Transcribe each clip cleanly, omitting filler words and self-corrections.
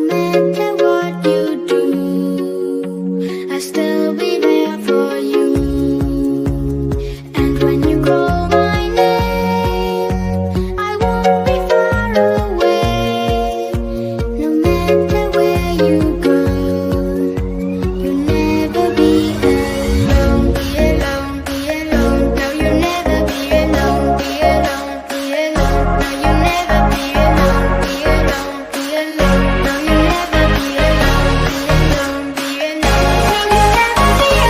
matter what you do, I'll still be there for you. And when you call my name, I won't be far away. No matter where you go, you'll never be alone. Be alone, be alone. No, you'll never be alone. Be alone, be alone. No, you'll never be alone. Be alone, be alone. No, you'll never be alone. Be alone, be alone. No, you'll never be alone. Be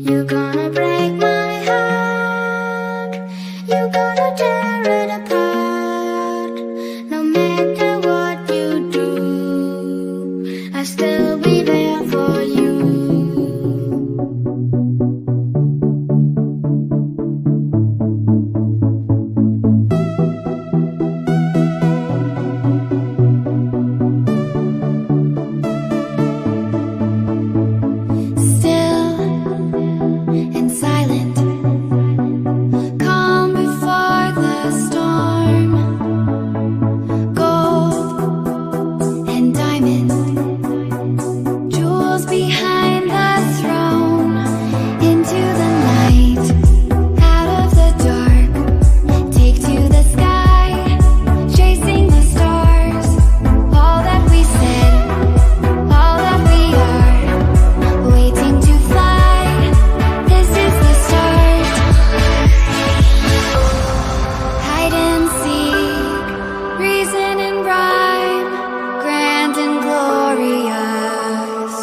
You're gonna break my heart. You're gonna tear it apart. No matter what you do, I'll still be there for you. Still and silent, calm before the storm. Gold and diamonds, jewels behind the throne. Into the night, out of the dark, take to the sky, chasing the stars. All that we said, all that we are, waiting to fly. This is the start. Hide and seek, reason and rhyme, grand and glorious.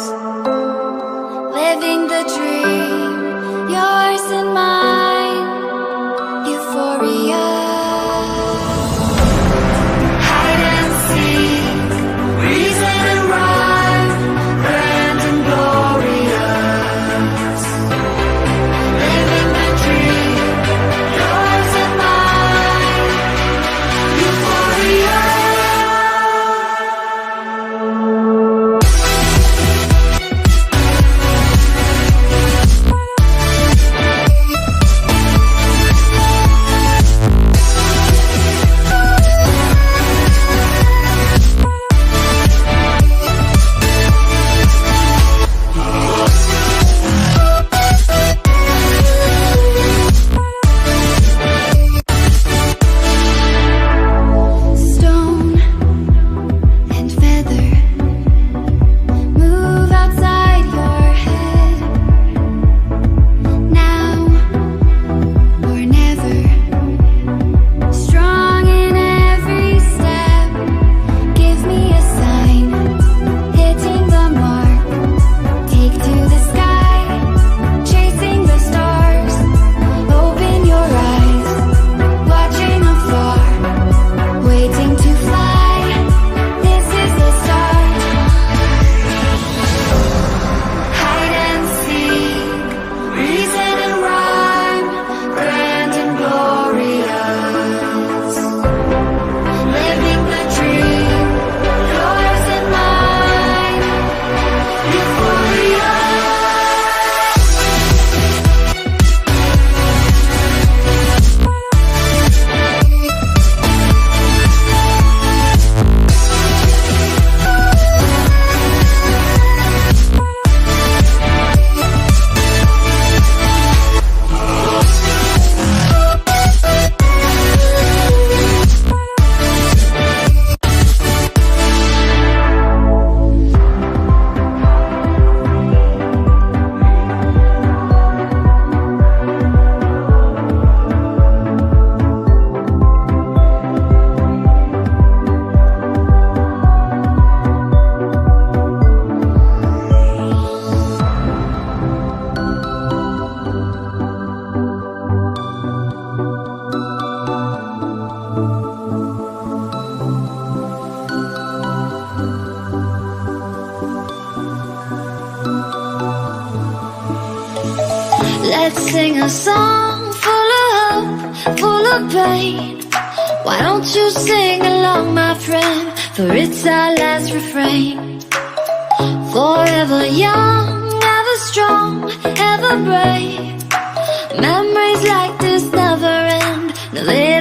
Let's sing a song full of hope, full of pain. Why don't you sing along, my friend? For it's our last refrain. Forever young, ever strong, ever brave. Memories like this never end. No, they